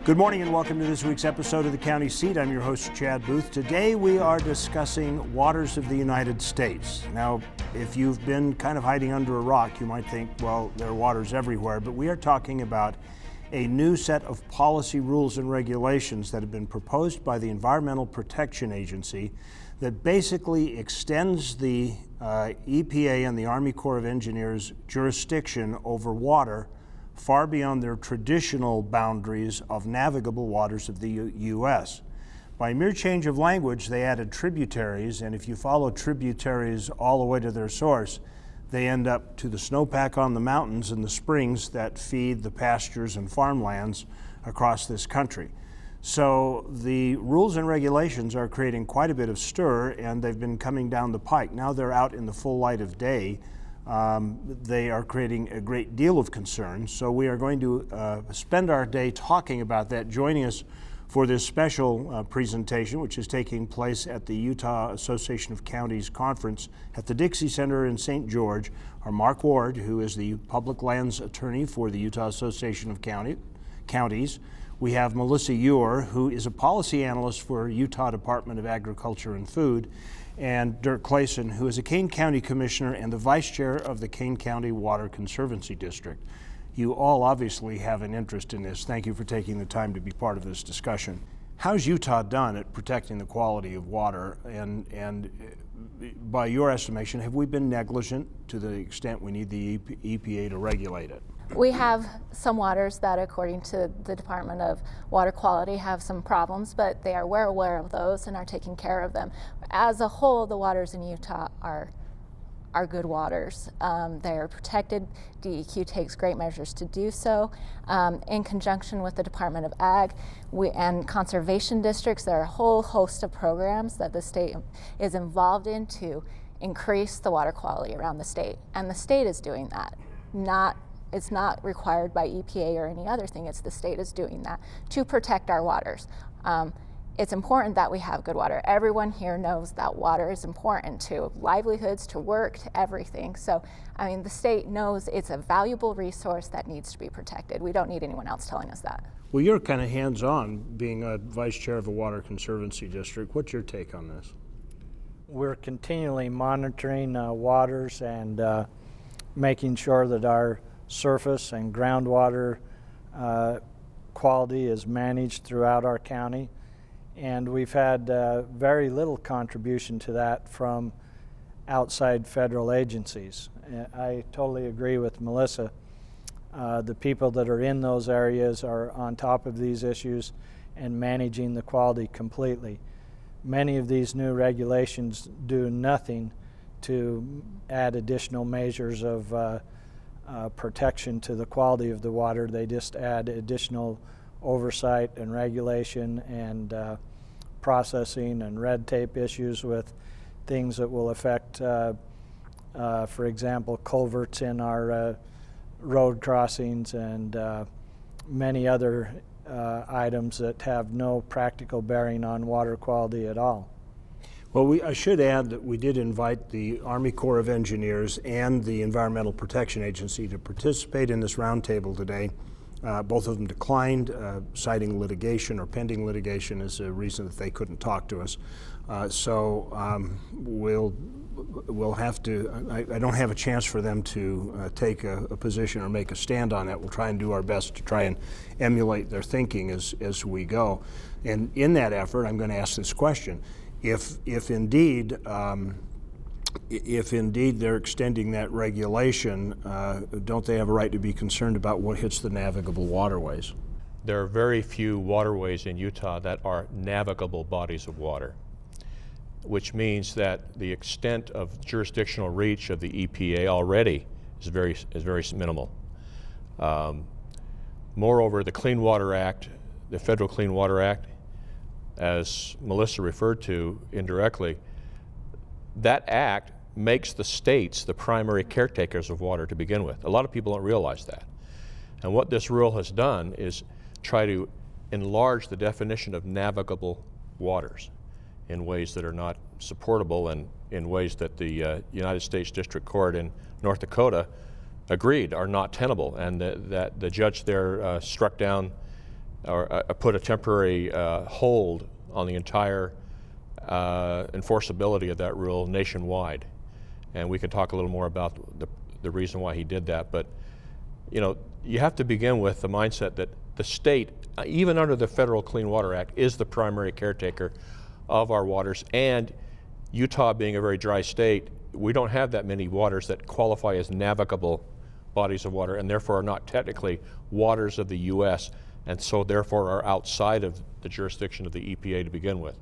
Good morning and welcome to this week's episode of The County Seat. I'm your host, Chad Booth. Today we are discussing waters of the United States. Now, if you've been kind of hiding under a rock, you might think, well, there are waters everywhere, but we are talking about a new set of policy rules and regulations that have been proposed by the Environmental Protection Agency that basically extends the EPA and the Army Corps of Engineers jurisdiction over water far beyond their traditional boundaries of navigable waters of the U.S. By mere change of language, they added tributaries, and if you follow tributaries all the way to their source, they end up to the snowpack on the mountains and the springs that feed the pastures and farmlands across this country. So the rules and regulations are creating quite a bit of stir, and they've been coming down the pike. Now they're out in the full light of day. They are creating a great deal of concern. So we are going to spend our day talking about that. Joining us for this special presentation, which is taking place at the Utah Association of Counties Conference at the Dixie Center in St. George, are Mark Ward, who is the public lands attorney for the Utah Association of Counties. We have Melissa Ewer, who is a policy analyst for Utah Department of Agriculture and Food, and Dirk Clayson, who is a Kane County Commissioner and the Vice Chair of the Kane County Water Conservancy District. You all obviously have an interest in this. Thank you for taking the time to be part of this discussion. How's Utah done at protecting the quality of water? And by your estimation, have we been negligent to the extent we need the EPA to regulate it? We have some waters that, according to the Department of Water Quality, have some problems, but they are well aware of those and are taking care of them. As a whole, the waters in Utah are good waters. They are protected. DEQ takes great measures to do so. In conjunction with the Department of Ag and conservation districts, there are a whole host of programs that the state is involved in to increase the water quality around the state. And the state is doing that. It's not required by EPA or any other thing. It's the state is doing that to protect our waters. It's important that we have good water. Everyone here knows that water is important to livelihoods, to work, to everything. So, I mean, the state knows it's a valuable resource that needs to be protected. We don't need anyone else telling us that. Well, you're kind of hands-on, being a vice chair of a water conservancy district. What's your take on this? We're continually monitoring waters and making sure that our surface and groundwater quality is managed throughout our county. And we've had very little contribution to that from outside federal agencies. I totally agree with Melissa. The people that are in those areas are on top of these issues and managing the quality completely. Many of these new regulations do nothing to add additional measures of protection to the quality of the water. They just add additional oversight and regulation and processing and red tape issues with things that will affect, for example, culverts in our road crossings and many other items that have no practical bearing on water quality at all. Well, I should add that we did invite the Army Corps of Engineers and the Environmental Protection Agency to participate in this roundtable today. Both of them declined, citing litigation or pending litigation as a reason that they couldn't talk to us. We'll have to, I don't have a chance for them to take a position or make a stand on that. We'll try and do our best to try and emulate their thinking as we go. And in that effort, I'm going to ask this question. If indeed they're extending that regulation, don't they have a right to be concerned about what hits the navigable waterways? There are very few waterways in Utah that are navigable bodies of water, which means that the extent of jurisdictional reach of the EPA already is very minimal. Moreover, the Clean Water Act, the Federal Clean Water Act, as Melissa referred to indirectly, that act makes the states the primary caretakers of water to begin with. A lot of people don't realize that. And what this rule has done is try to enlarge the definition of navigable waters in ways that are not supportable and in ways that the United States District Court in North Dakota agreed are not tenable, and that the judge there struck down or put a temporary hold on the entire enforceability of that rule nationwide. And we can talk a little more about the reason why he did that. But you know, you have to begin with the mindset that the state, even under the Federal Clean Water Act, is the primary caretaker of our waters. And Utah being a very dry state, we don't have that many waters that qualify as navigable bodies of water, and therefore are not technically waters of the U.S., and so therefore are outside of the jurisdiction of the EPA to begin with.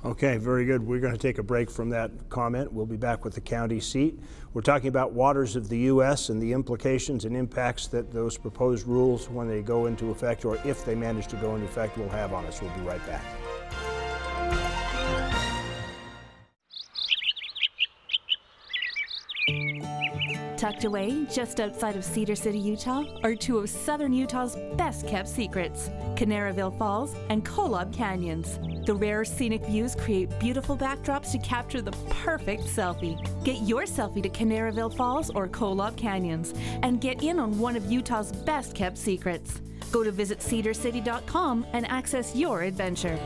Okay, very good. We're going to take a break from that comment. We'll be back with the county seat. We're talking about waters of the U.S. and the implications and impacts that those proposed rules, when they go into effect, or if they manage to go into effect, will have on us. We'll be right back. Tucked away just outside of Cedar City, Utah, are two of southern Utah's best-kept secrets, Canaraville Falls and Kolob Canyons. The rare scenic views create beautiful backdrops to capture the perfect selfie. Get your selfie to Canaraville Falls or Kolob Canyons and get in on one of Utah's best-kept secrets. Go to visitcedarcity.com and access your adventure.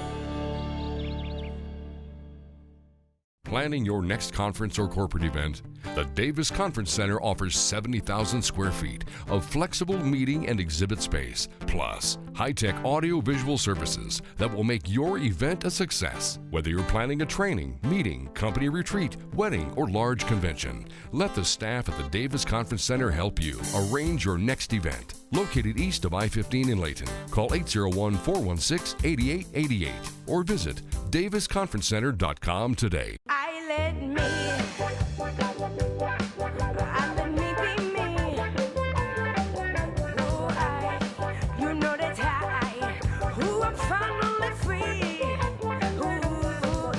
Planning your next conference or corporate event? The Davis Conference Center offers 70,000 square feet of flexible meeting and exhibit space, plus high-tech audio-visual services that will make your event a success. Whether you're planning a training, meeting, company retreat, wedding, or large convention, let the staff at the Davis Conference Center help you arrange your next event. Located east of I-15 in Layton, call 801-416-8888 or visit davisconferencecenter.com today. I let me be me. Oh, you know that I'm finally free. Ooh,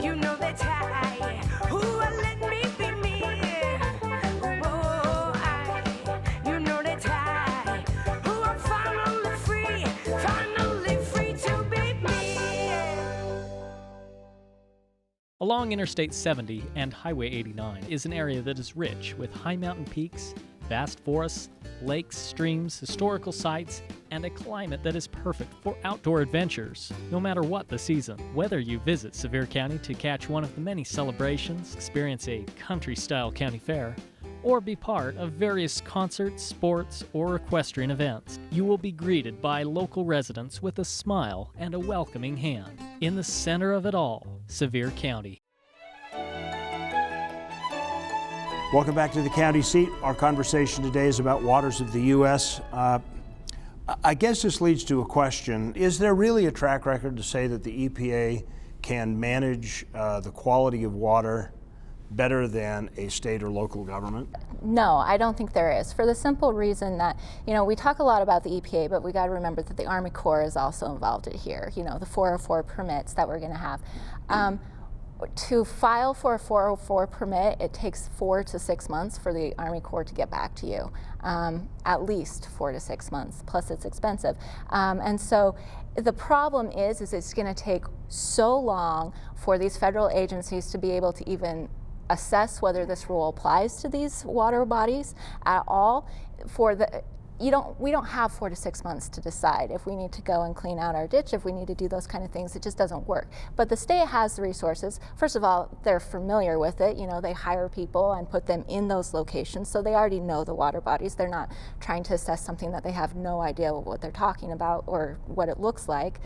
you know that let me be me. Oh, you know that I'm finally free to be me. Along Interstate 70 and Highway 89 is an area that is rich with high mountain peaks, vast forests, lakes, streams, historical sites, and a climate that is perfect for outdoor adventures, no matter what the season. Whether you visit Sevier County to catch one of the many celebrations, experience a country-style county fair, or be part of various concerts, sports, or equestrian events, you will be greeted by local residents with a smile and a welcoming hand. In the center of it all, Sevier County. Welcome back to the county seat. Our conversation today is about waters of the U.S. I guess this leads to a question. Is there really a track record to say that the EPA can manage the quality of water better than a state or local government? No, I don't think there is, for the simple reason that, you know, we talk a lot about the EPA, but we got to remember that the Army Corps is also involved here. You know, the 404 permits that we're going to have. To file for a 404 permit, it takes 4 to 6 months for the Army Corps to get back to you. At least 4 to 6 months, plus it's expensive. And so the problem is it's going to take so long for these federal agencies to be able to even assess whether this rule applies to these water bodies at all. We don't have 4 to 6 months to decide if we need to go and clean out our ditch, if we need to do those kind of things. It just doesn't work. But the state has the resources. First of all, they're familiar with it. You know, they hire people and put them in those locations, so they already know the water bodies. They're not trying to assess something that they have no idea what they're talking about or what it looks like.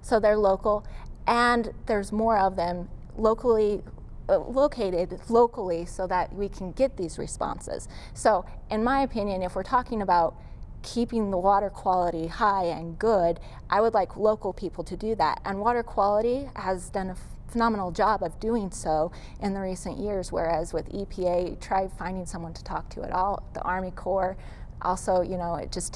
So they're local, and there's more of them located locally so that we can get these responses. So in my opinion, if we're talking about keeping the water quality high and good, I would like local people to do that. And water quality has done a phenomenal job of doing so in the recent years, whereas with EPA, try finding someone to talk to at all. The Army Corps also, you know, it's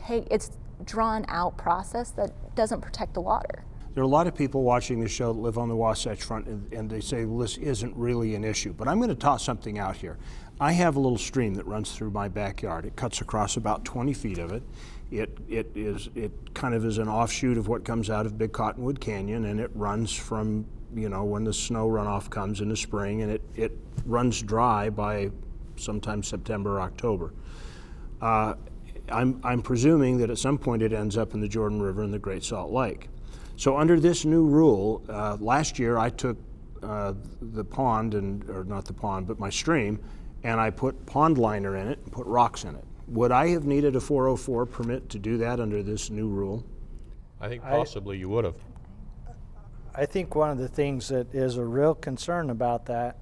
drawn out process that doesn't protect the water. There are a lot of people watching this show that live on the Wasatch Front, and they say, well, this isn't really an issue. But I'm going to toss something out here. I have a little stream that runs through my backyard. It cuts across about 20 feet of it. It kind of is an offshoot of what comes out of Big Cottonwood Canyon, and it runs from, you know, when the snow runoff comes in the spring, and it runs dry by sometime September or October. I'm presuming that at some point it ends up in the Jordan River and the Great Salt Lake. So under this new rule, last year I took the pond, or not the pond, but my stream, and I put pond liner in it and put rocks in it. Would I have needed a 404 permit to do that under this new rule? I think possibly you would have. I think one of the things that is a real concern about that,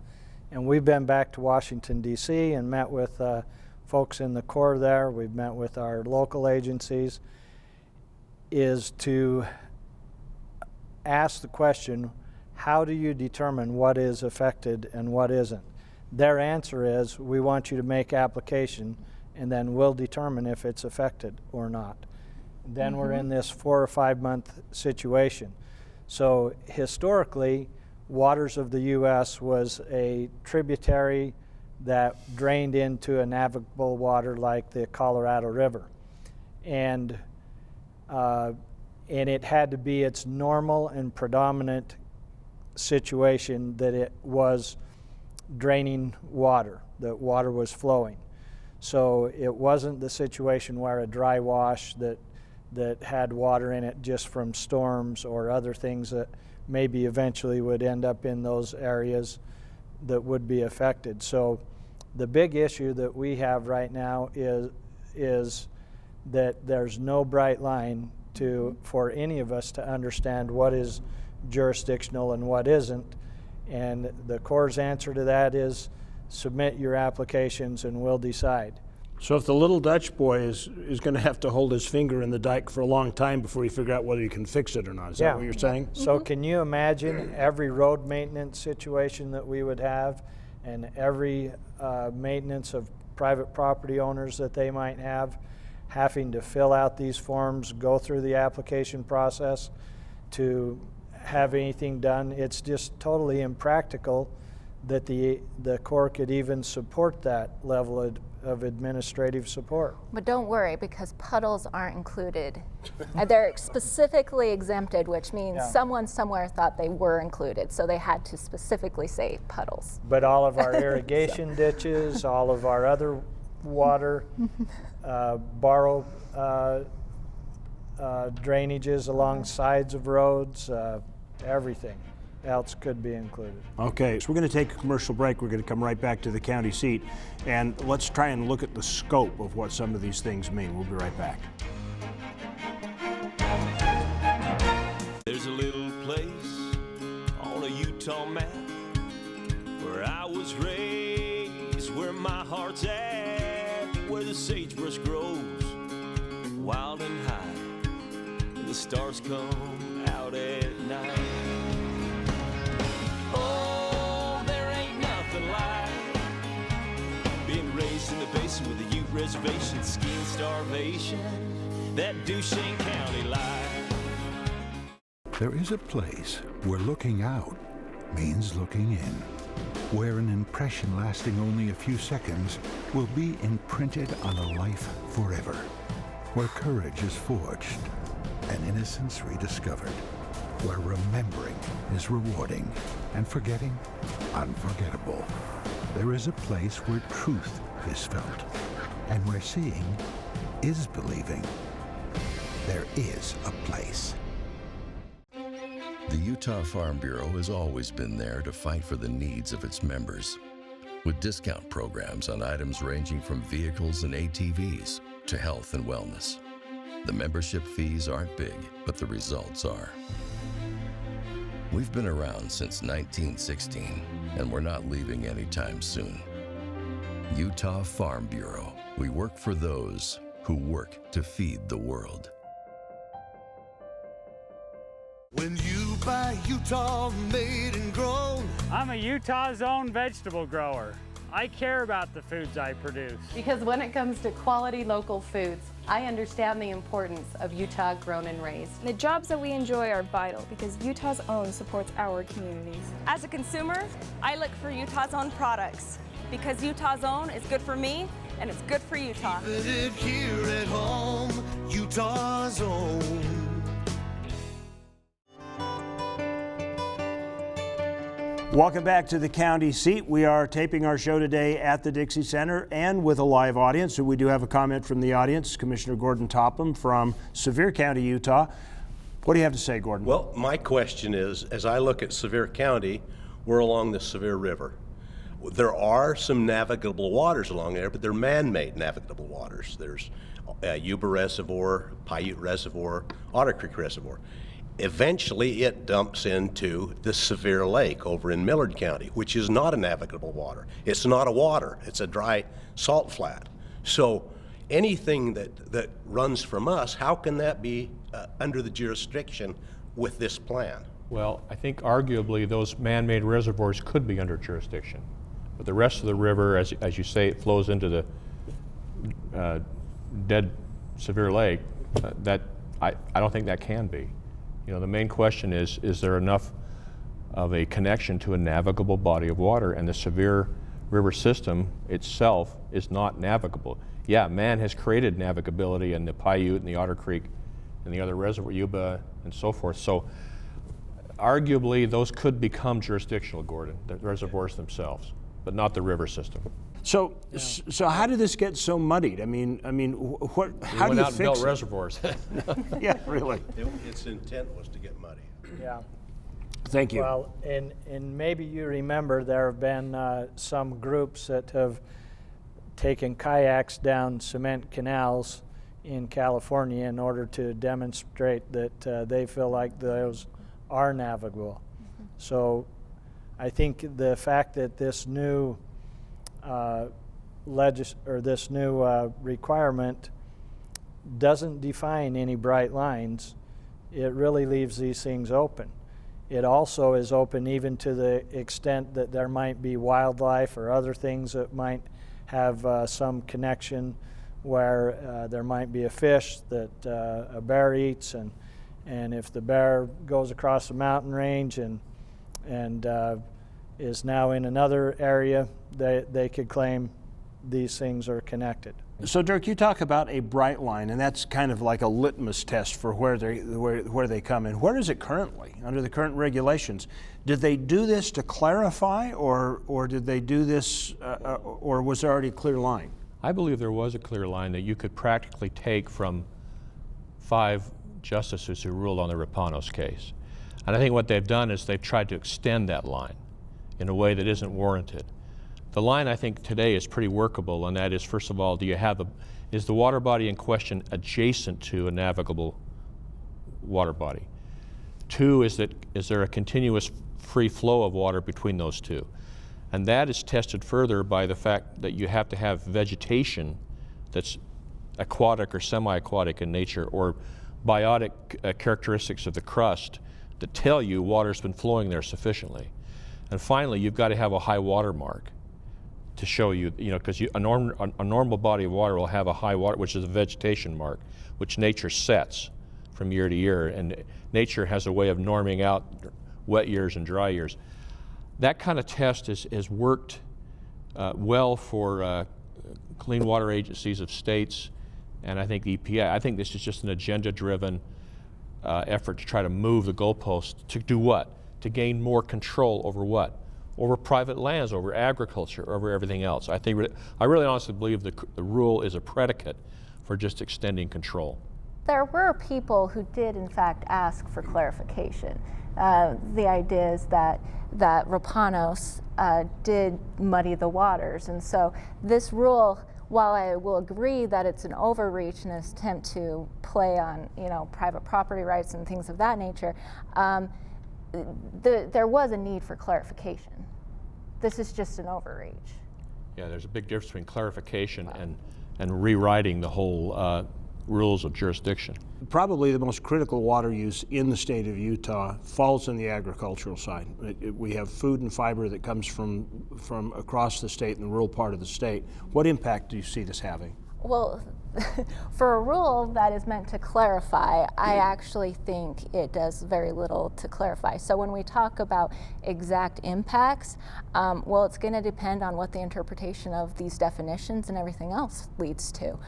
and we've been back to Washington, D.C. and met with folks in the Corps there, we've met with our local agencies, is to ask the question, how do you determine what is affected and what isn't? Their answer is, we want you to make application and then we'll determine if it's affected or not. Then we're in this 4 or 5 month situation. So historically, waters of the U.S. was a tributary that drained into a navigable water like the Colorado River. And it had to be its normal and predominant situation that it was draining water, that water was flowing. So it wasn't the situation where a dry wash that had water in it just from storms or other things that maybe eventually would end up in those areas that would be affected. So the big issue that we have right now is that there's no bright line for any of us to understand what is jurisdictional and what isn't. And the Corps' answer to that is submit your applications and we'll decide. So if the little Dutch boy is going to have to hold his finger in the dike for a long time before he figure out whether he can fix it or not, is that what you're saying? So can you imagine every road maintenance situation that we would have and every maintenance of private property owners that they might have, having to fill out these forms, go through the application process to have anything done? It's just totally impractical that the Corps could even support that level of administrative support. But don't worry, because puddles aren't included. They're specifically exempted, which means someone somewhere thought they were included, so they had to specifically say puddles. But all of our irrigation ditches, all of our other water, borrow drainages along sides of roads, everything else could be included. Okay, so we're going to take a commercial break. We're going to come right back to the county seat, and let's try and look at the scope of what some of these things mean. We'll be right back. There's a little place on a Utah map where I was raised, where my heart's at, where the sagebrush grows wild and high, and the stars come out at night. Oh, there ain't nothing like being raised in the basin with a Ute reservation, skiing starvation, that Duchesne County life. There is a place where looking out means looking in, where an impression lasting only a few seconds will be imprinted on a life forever, where courage is forged and innocence rediscovered, where remembering is rewarding and forgetting unforgettable. There is a place where truth is felt and where seeing is believing. There is a place. The Utah Farm Bureau has always been there to fight for the needs of its members, with discount programs on items ranging from vehicles and ATVs to health and wellness. The membership fees aren't big, but the results are. We've been around since 1916, and we're not leaving anytime soon. Utah Farm Bureau. We work for those who work to feed the world. When you buy Utah made and grown. I'm a Utah's own vegetable grower. I care about the foods I produce. Because when it comes to quality local foods, I understand the importance of Utah grown and raised. The jobs that we enjoy are vital because Utah's Own supports our communities. As a consumer, I look for Utah's Own products because Utah's Own is good for me and it's good for Utah. Keep it here at home, Utah's Own. Welcome back to the county seat. We are taping our show today at the Dixie Center and with a live audience. So we do have a comment from the audience. Commissioner Gordon Topham from Sevier County, Utah. What do you have to say, Gordon? Well, my question is, as I look at Sevier County, we're along the Sevier River. There are some navigable waters along there, but they're man-made navigable waters. There's Yuba Reservoir, Paiute Reservoir, Otter Creek Reservoir. Eventually, it dumps into the Sevier Lake over in Millard County, which is not a navigable water. It's not a water. It's a dry salt flat. So anything that runs from us, how can that be under the jurisdiction with this plan? Well, I think arguably those man-made reservoirs could be under jurisdiction. But the rest of the river, as you say, it flows into the dead Sevier Lake. I don't think that can be. You know, the main question is there enough of a connection to a navigable body of water? And the Sevier River system itself is not navigable. Yeah, man has created navigability in the Paiute and the Otter Creek and the other reservoir, Yuba and so forth. So arguably those could become jurisdictional, Gordon, the reservoirs themselves, but not the river system. So how did this get so muddied? I mean, what? How do you fix it? We went out and built reservoirs. Yeah, really. Its intent was to get muddy. Yeah. Thank you. Well, and maybe you remember there have been some groups that have taken kayaks down cement canals in California in order to demonstrate that they feel like those are navigable. So I think the fact that this new requirement doesn't define any bright lines, it really leaves these things open. It also is open even to the extent that there might be wildlife or other things that might have some connection where there might be a fish that a bear eats, and if the bear goes across the mountain range and is now in another area, they could claim these things are connected. So Dirk, you talk about a bright line, and that's kind of like a litmus test for where they come in. Where is it currently under the current regulations? Did they do this to clarify, or did they do this, or was there already a clear line? I believe there was a clear line that you could practically take from 5 justices who ruled on the Rapanos case. And I think what they've done is they've tried to extend that line in a way that isn't warranted. The line I think today is pretty workable, and that is, first of all, is the water body in question adjacent to a navigable water body? 2, is there a continuous free flow of water between those two? And that is tested further by the fact that you have to have vegetation that's aquatic or semi-aquatic in nature, or biotic characteristics of the crust that tell you water's been flowing there sufficiently. And finally, you've got to have a high water mark to show you, because a normal body of water will have a high water, which is a vegetation mark, which nature sets from year to year. And nature has a way of norming out wet years and dry years. That kind of test has worked well for clean water agencies of states, and I think the EPA. I think this is just an agenda-driven effort to try to move the goalposts to do what? To gain more control over what? Over private lands, over agriculture, over everything else. I really honestly believe the rule is a predicate for just extending control. There were people who did in fact ask for clarification. The idea is that Rapanos did muddy the waters, and so this rule, while I will agree that it's an overreach and an attempt to play on private property rights and things of that nature, there was a need for clarification. This is just an overreach. Yeah, there's a big difference between clarification and rewriting the whole rules of jurisdiction. Probably the most critical water use in the state of Utah falls in the agricultural side. We have food and fiber that comes from across the state in the rural part of the state. What impact do you see this having? Well, for a rule that is meant to clarify, I actually think it does very little to clarify. So when we talk about exact impacts, well, it's going to depend on what the interpretation of these definitions and everything else leads to.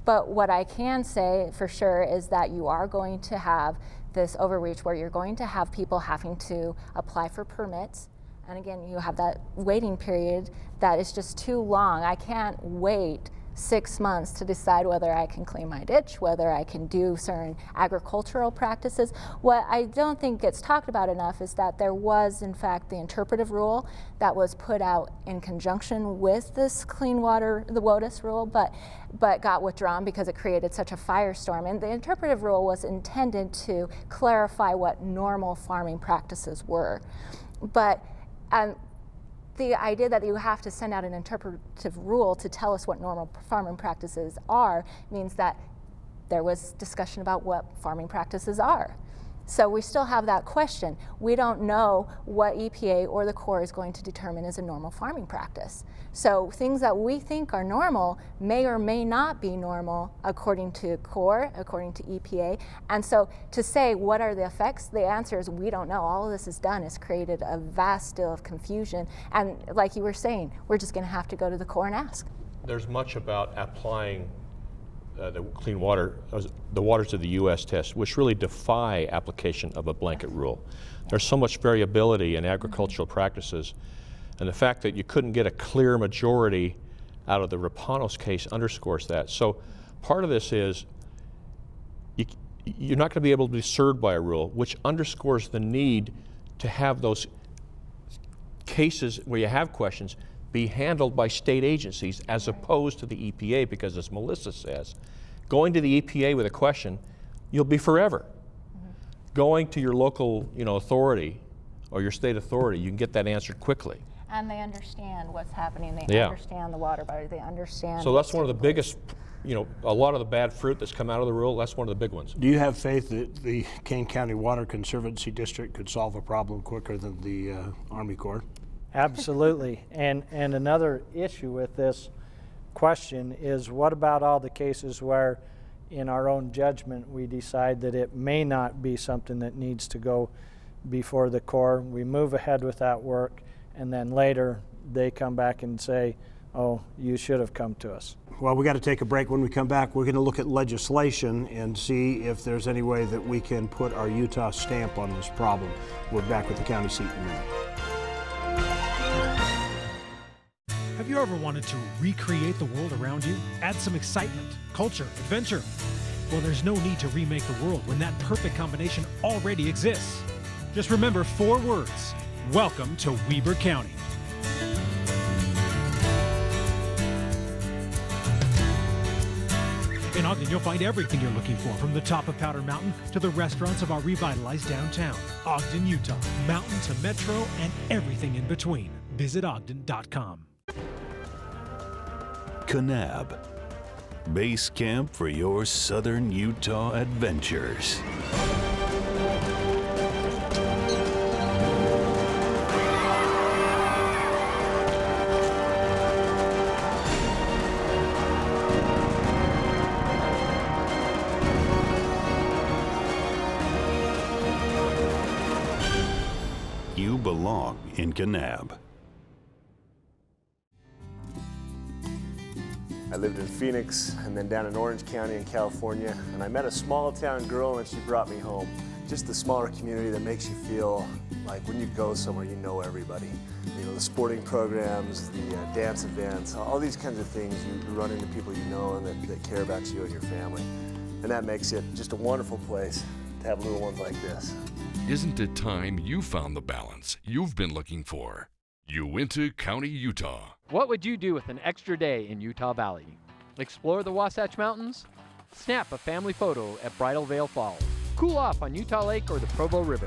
But what I can say for sure is that you are going to have this overreach where you're going to have people having to apply for permits. And again, you have that waiting period that is just too long. I can't wait 6 months to decide whether I can clean my ditch, whether I can do certain agricultural practices. What I don't think gets talked about enough is that there was, in fact, the interpretive rule that was put out in conjunction with this clean water, the WOTUS rule, but got withdrawn because it created such a firestorm. And the interpretive rule was intended to clarify what normal farming practices were. But the idea that you have to send out an interpretive rule to tell us what normal farming practices are means that there was discussion about what farming practices are. So we still have that question. We don't know what EPA or the Corps is going to determine as a normal farming practice. So things that we think are normal may or may not be normal according to Corps, according to EPA. And so to say what are the effects, the answer is we don't know. All of this has done is created a vast deal of confusion. And like you were saying, we're just going to have to go to the Corps and ask. There's much about applying the clean water, the waters of the U.S. test, which really defy application of a blanket rule. There's so much variability in agricultural practices, and the fact that you couldn't get a clear majority out of the Rapanos case underscores that. So part of this is you're not going to be able to be served by a rule, which underscores the need to have those cases where you have questions be handled by state agencies as opposed to the EPA, because as Melissa says, going to the EPA with a question, you'll be forever. Going to your local, authority or your state authority, you can get that answered quickly. And they understand what's happening. They understand the water body. They understand. So that's one of the biggest, a lot of the bad fruit that's come out of the rule, that's one of the big ones. Do you have faith that the Kane County Water Conservancy District could solve a problem quicker than the Army Corps? Absolutely. And another issue with this question is, what about all the cases where in our own judgment we decide that it may not be something that needs to go before the Corps? We move ahead with that work, and then later they come back and say, oh, you should have come to us. Well, we got to take a break. When we come back, we're going to look at legislation and see if there's any way that we can put our Utah stamp on this problem. We're back with the county seat in a minute. Have you ever wanted to recreate the world around you? Add some excitement, culture, adventure? Well, there's no need to remake the world when that perfect combination already exists. Just remember 4 words. Welcome to Weber County. In Ogden, you'll find everything you're looking for, from the top of Powder Mountain to the restaurants of our revitalized downtown. Ogden, Utah, mountain to metro and everything in between. Visit Ogden.com. Kanab, base camp for your southern Utah adventures. You belong in Kanab. I lived in Phoenix and then down in Orange County in California, and I met a small town girl and she brought me home. Just the smaller community that makes you feel like when you go somewhere you know everybody. The sporting programs, the dance events, all these kinds of things, you run into people you know and that care about you and your family. And that makes it just a wonderful place to have little ones like this. Isn't it time you found the balance you've been looking for? Uinta County, Utah. What would you do with an extra day in Utah Valley? Explore the Wasatch Mountains? Snap a family photo at Bridal Veil Falls. Cool off on Utah Lake or the Provo River.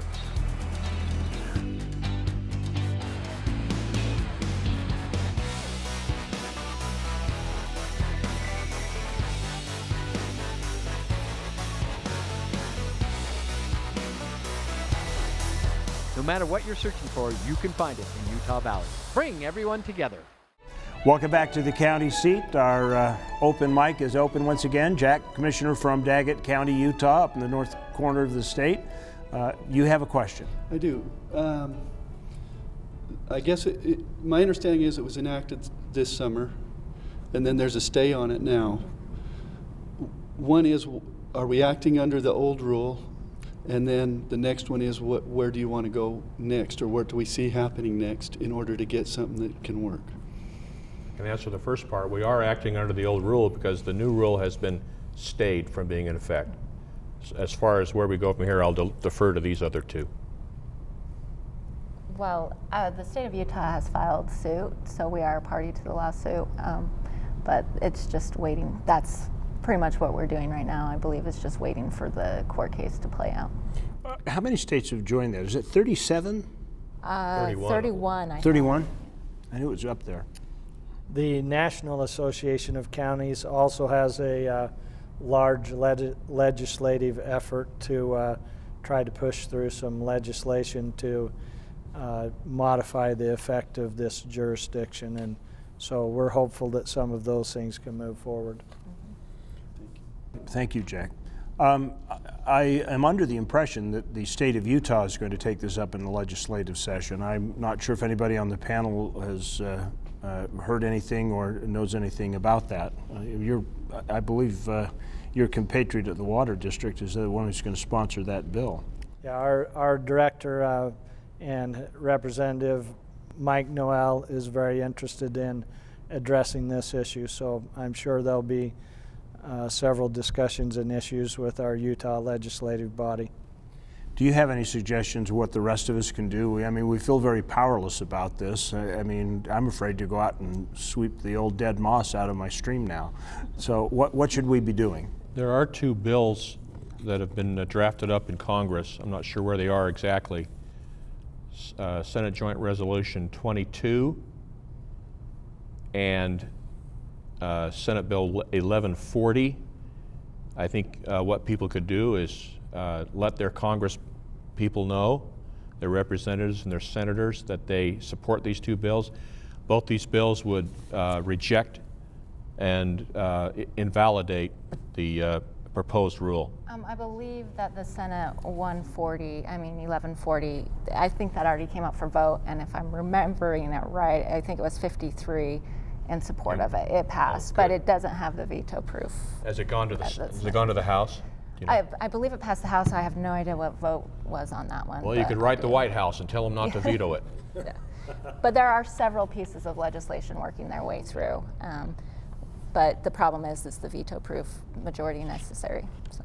No matter what you're searching for, you can find it in Utah Valley. Bring everyone together. Welcome back to the county seat. Our open mic is open once again. Jack, Commissioner from Daggett County, Utah, up in the north corner of the state. You have a question. I do. I guess my understanding is it was enacted this summer, and then there's a stay on it now. One is, are we acting under the old rule? And then the next one is where do you want to go next, or what do we see happening next in order to get something that can work? I can answer the first part. We are acting under the old rule because the new rule has been stayed from being in effect. As far as where we go from here, I'll defer to these other two. Well, the state of Utah has filed suit, so we are a party to the lawsuit, but it's just waiting. That's pretty much what we're doing right now. I believe it's just waiting for the court case to play out. How many states have joined that? Is it 37? 31, I think. 31? I knew it was up there. The National Association of Counties also has a large legislative effort to try to push through some legislation to modify the effect of this jurisdiction, and so we're hopeful that some of those things can move forward. Thank you, Jack. I am under the impression that the state of Utah is going to take this up in the legislative session. I'm not sure if anybody on the panel has heard anything or knows anything about that. I believe your compatriot at the Water District is the one who's going to sponsor that bill. Yeah, our director and Representative Mike Noel is very interested in addressing this issue, so I'm sure there'll be several discussions and issues with our Utah legislative body. Do you have any suggestions of what the rest of us can do? I mean, we feel very powerless about this. I mean, I'm afraid to go out and sweep the old dead moss out of my stream now. So what should we be doing? There are two bills that have been drafted up in Congress. I'm not sure where they are exactly. Senate Joint Resolution 22 and Senate Bill 1140. I think what people could do is let their Congress people know, their representatives and their senators, that they support these two bills. Both these bills would reject and invalidate the proposed rule. I believe that the Senate 1140, I think that already came up for vote, and if I'm remembering it right, I think it was 53 in support of it. It passed, but it doesn't have the veto proof. Has it gone to the House? Do you know? I believe it passed the House. I have no idea what vote was on that one. Well, you could write the White House and tell them not to veto it. Yeah. But there are several pieces of legislation working their way through. But the problem is the veto-proof majority necessary. So.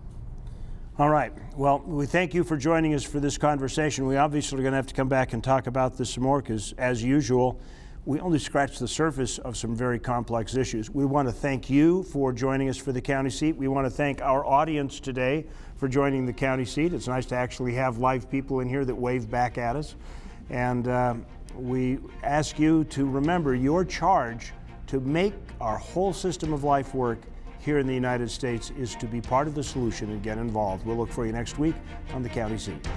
All right. Well, we thank you for joining us for this conversation. We obviously are going to have to come back and talk about this some more because, as usual, we only scratched the surface of some very complex issues. We want to thank you for joining us for the county seat. We want to thank our audience today for joining the county seat. It's nice to actually have live people in here that wave back at us. And we ask you to remember your charge to make our whole system of life work here in the United States is to be part of the solution and get involved. We'll look for you next week on the county seat.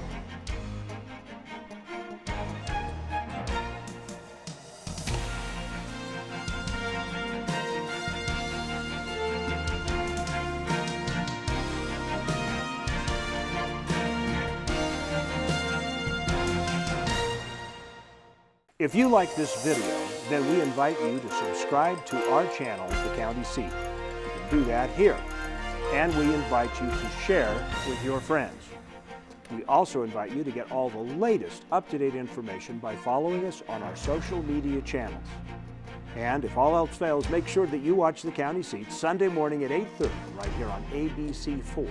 If you like this video, then we invite you to subscribe to our channel, The County Seat. You can do that here. And we invite you to share with your friends. We also invite you to get all the latest up-to-date information by following us on our social media channels. And if all else fails, make sure that you watch The County Seat Sunday morning at 8:30 right here on ABC4.